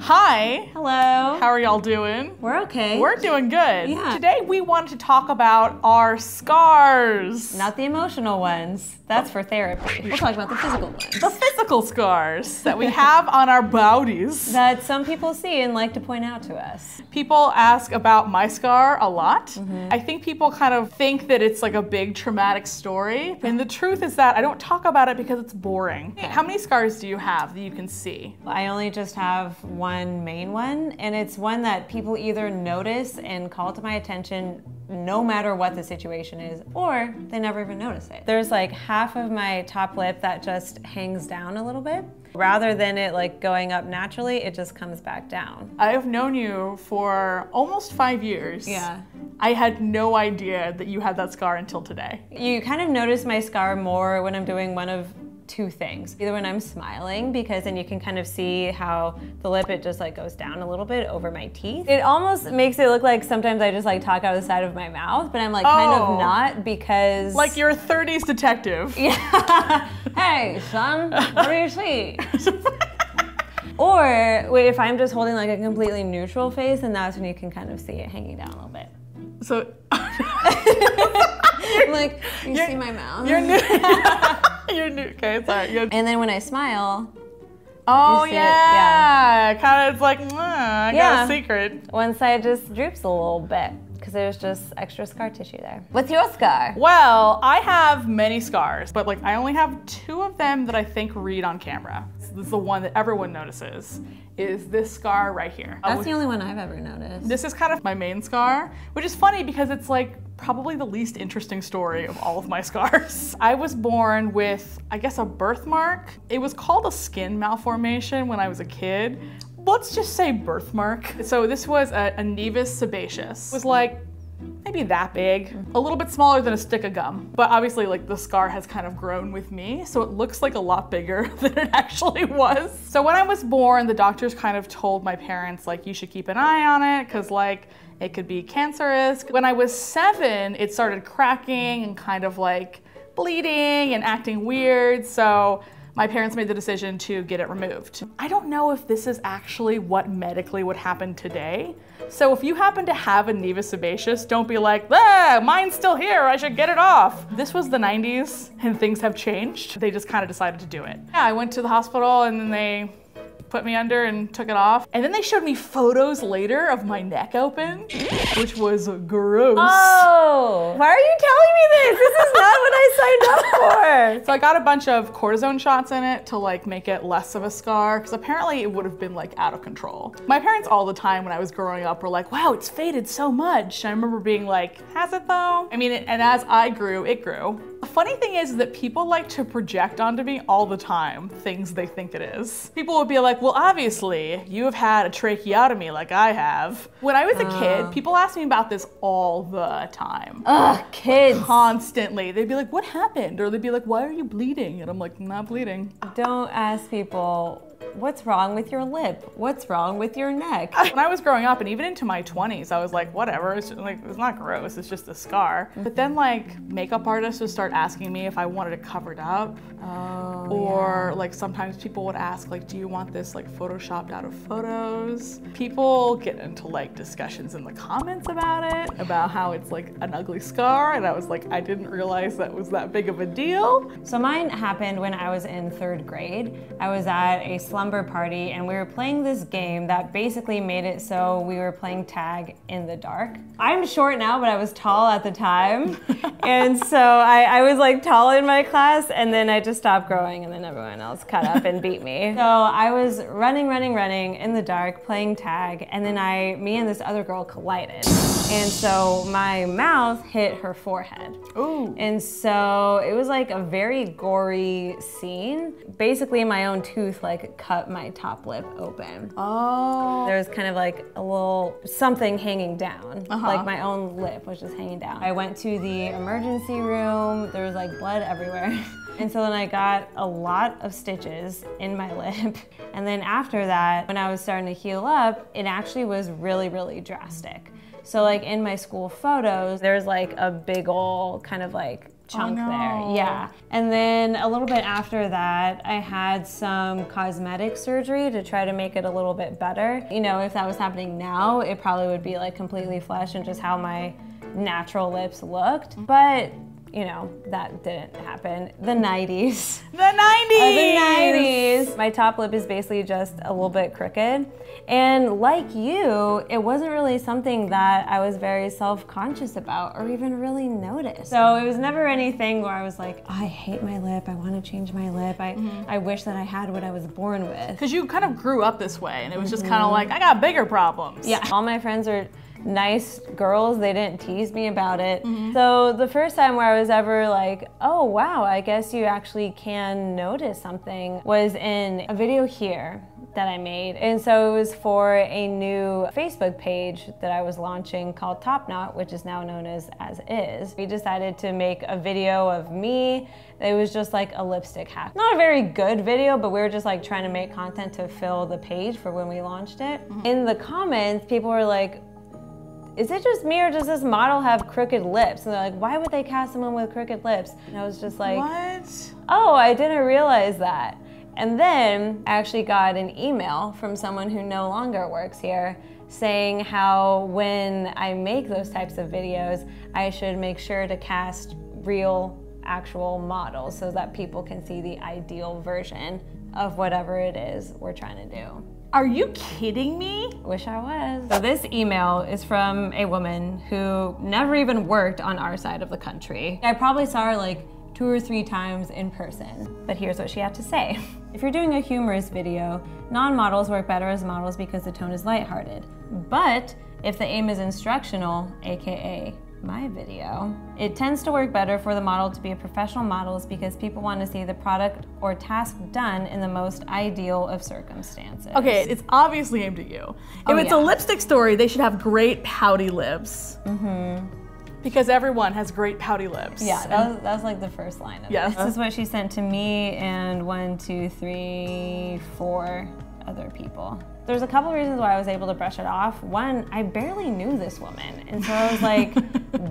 Hi. Hello. How are y'all doing? We're okay. We're doing good. Yeah. Today we wanted to talk about our scars. Not the emotional ones. That's for therapy. We'll talk about the physical ones. The physical scars that we have on our bodies. That some people see and like to point out to us. People ask about my scar a lot. I think people kind of think that it's like a big traumatic story. And the truth is that I don't talk about it because it's boring. How many scars do you have that you can see? I only just have one main one, and it's one that people either notice and call to my attention no matter what the situation is, or they never even notice it. There's like half of my top lip that just hangs down a little bit. Rather than it like going up naturally, it just comes back down. I have known you for almost 5 years. Yeah. I had no idea that you had that scar until today. You kind of notice my scar more when I'm doing one of two things. Either when I'm smiling, because then you can kind of see how the lip, it just like goes down a little bit over my teeth. It almost makes it look like sometimes I just like talk out of the side of my mouth, but I'm like kind of not, because... Like you're a 30s detective. Yeah. Hey, son, what do you see? Or if I'm just holding like a completely neutral face, and that's when you can kind of see it hanging down a little bit. So... Like, you see my mouth? You're new. You're new. Okay, sorry. And then when I smile, oh you see yeah. It, yeah. Kind of, it's like, I got a secret. One side just droops a little bit because there's just extra scar tissue there. What's your scar? Well, I have many scars, but like I only have 2 of them that I think read on camera. So this is the one that everyone notices, is this scar right here. That's the only one I've ever noticed. This is kind of my main scar, which is funny because it's like probably the least interesting story of all of my scars. I was born with, I guess, a birthmark. It was called a skin malformation when I was a kid. Let's just say birthmark. So this was a nevus sebaceous. It was like maybe that big, a little bit smaller than a stick of gum. But obviously like the scar has kind of grown with me, so it looks like a lot bigger than it actually was. So when I was born, the doctors kind of told my parents like, you should keep an eye on it, because like it could be cancerous. When I was 7, it started cracking and kind of like bleeding and acting weird. So my parents made the decision to get it removed. I don't know if this is actually what medically would happen today. So if you happen to have a nevus sebaceous, don't be like, mine's still here, I should get it off. This was the 90s and things have changed. They just kind of decided to do it. Yeah, I went to the hospital and then they put me under and took it off. And then they showed me photos later of my neck open, which was gross. Oh, why are you telling me this? This is not what I signed up for. So I got a bunch of cortisone shots in it to like make it less of a scar, because apparently it would have been like out of control. My parents all the time when I was growing up were like, wow, it's faded so much. And I remember being like, has it though? I mean, and as I grew, it grew. The funny thing is that people like to project onto me all the time things they think it is. People would be like, well, obviously you have had a tracheotomy like I have. When I was a kid, people asked me about this all the time. Ugh, kids. Constantly. They'd be like, what happened? Or they'd be like, why are you bleeding? And I'm like, I'm not bleeding. Don't ask people, what's wrong with your lip? What's wrong with your neck? When I was growing up and even into my 20s, I was like, whatever, it's just, like, it's not gross, it's just a scar. But then like makeup artists would start asking me if I wanted it covered up. Or like sometimes people would ask like, do you want this like photoshopped out of photos? People get into like discussions in the comments about it, about how it's like an ugly scar. And I was like, I didn't realize that was that big of a deal. So mine happened when I was in 3rd grade. I was at a slumber party and we were playing this game that basically made it so we were playing tag in the dark. I'm short now, but I was tall at the time. And so I was like tall in my class, and then I just stopped growing and then everyone else caught up and beat me. So I was running in the dark playing tag, and then me and this other girl collided. And so my mouth hit her forehead. Ooh. And so it was like a very gory scene. Basically my own tooth like cut my top lip open. Oh. There was kind of like a little something hanging down. Like my own lip was just hanging down. I went to the emergency room. There was like blood everywhere. And so then I got a lot of stitches in my lip. And then after that, when I was starting to heal up, it actually was really, really drastic. So like in my school photos, there's like a big ol' kind of like chunk there. Yeah. And then a little bit after that, I had some cosmetic surgery to try to make it a little bit better. You know, if that was happening now, it probably would be like completely flesh and just how my natural lips looked. But you know, that didn't happen. The 90s. The 90s! The 90s! My top lip is basically just a little bit crooked. And like you, it wasn't really something that I was very self-conscious about or even really noticed. So it was never anything where I was like, oh, I hate my lip, I want to change my lip, I wish that I had what I was born with. Because you kind of grew up this way and it was just kind of like, I got bigger problems. Yeah, all my friends are nice girls, they didn't tease me about it. So the first time where I was ever like, oh wow, I guess you actually can notice something was in a video here that I made. And so it was for a new Facebook page that I was launching called Top Knot, which is now known as Is. We decided to make a video of me. It was just like a lipstick hack. Not a very good video, but we were just like trying to make content to fill the page for when we launched it. In the comments, people were like, is it just me or does this model have crooked lips? And they're like, why would they cast someone with crooked lips? And I was just like, what? Oh, I didn't realize that. And then I actually got an email from someone who no longer works here saying how when I make those types of videos, I should make sure to cast real, actual models so that people can see the ideal version of whatever it is we're trying to do. Are you kidding me? Wish I was. So this email is from a woman who never even worked on our side of the country. I probably saw her like 2 or 3 times in person, but here's what she had to say. If you're doing a humorous video, non-models work better as models because the tone is lighthearted. But if the aim is instructional, AKA my video, it tends to work better for the model to be a professional model because people want to see the product or task done in the most ideal of circumstances. Okay, it's obviously aimed at you. If it's a lipstick story, they should have great pouty lips. Because everyone has great pouty lips. Yeah, that was like the first line of it. This is what she sent to me and 1, 2, 3, 4 other people. There's a couple reasons why I was able to brush it off. One, I barely knew this woman. And so I was like,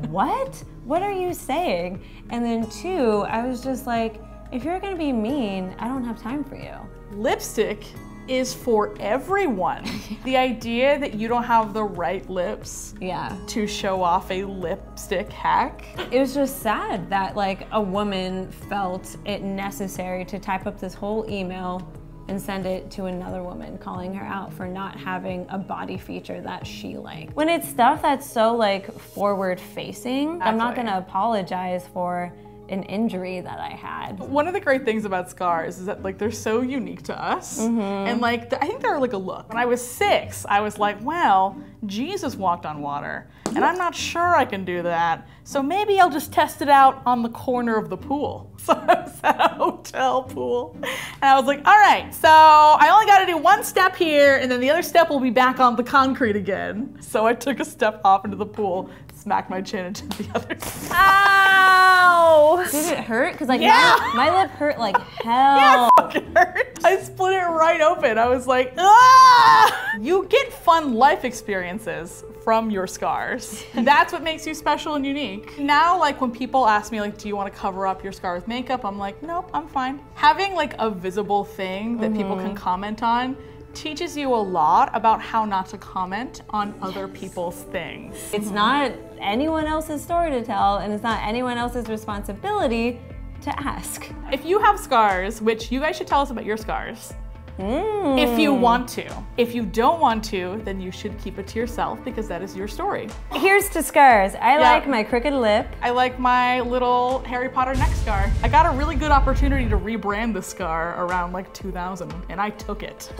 what? What are you saying? And then 2, I was just like, if you're gonna be mean, I don't have time for you. Lipstick is for everyone. The idea that you don't have the right lips to show off a lipstick hack. It was just sad that like a woman felt it necessary to type up this whole email and send it to another woman calling her out for not having a body feature that she liked. When it's stuff that's so like forward facing, I'm not gonna apologize for an injury that I had. One of the great things about scars is that like they're so unique to us. And like I think they're like a look. When I was 6, I was like, well, Jesus walked on water and I'm not sure I can do that. So maybe I'll just test it out on the corner of the pool. So I was at a hotel pool and I was like, all right, so I only gotta do 1 step here and then the other step will be back on the concrete again. So I took a step off into the pool, smacked my chin into the other side. Ow! Did it hurt? Because like my lip hurt like hell. Yeah, it fucking hurt. I split it right open. I was like, ah! You get fun life experiences from your scars. That's what makes you special and unique. Now, like when people ask me like, do you want to cover up your scar with makeup? I'm like, nope, I'm fine. Having like a visible thing that people can comment on teaches you a lot about how not to comment on other people's things. It's not anyone else's story to tell, and it's not anyone else's responsibility to ask. If you have scars, which you guys should tell us about your scars, if you want to. If you don't want to, then you should keep it to yourself because that is your story. Here's to scars. I like my crooked lip. I like my little Harry Potter neck scar. I got a really good opportunity to rebrand the scar around like 2000 and I took it.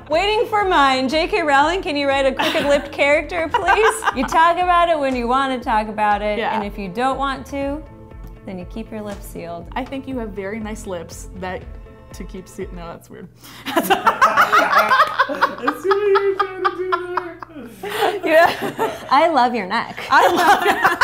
Waiting for mine. J.K. Rowling, can you write a crooked lipped character, please? You talk about it when you want to talk about it, and if you don't want to, then you keep your lips sealed. I think you have very nice lips that to keep sealed. No, that's weird. I see what you're trying to do there. I love your neck. I love your neck.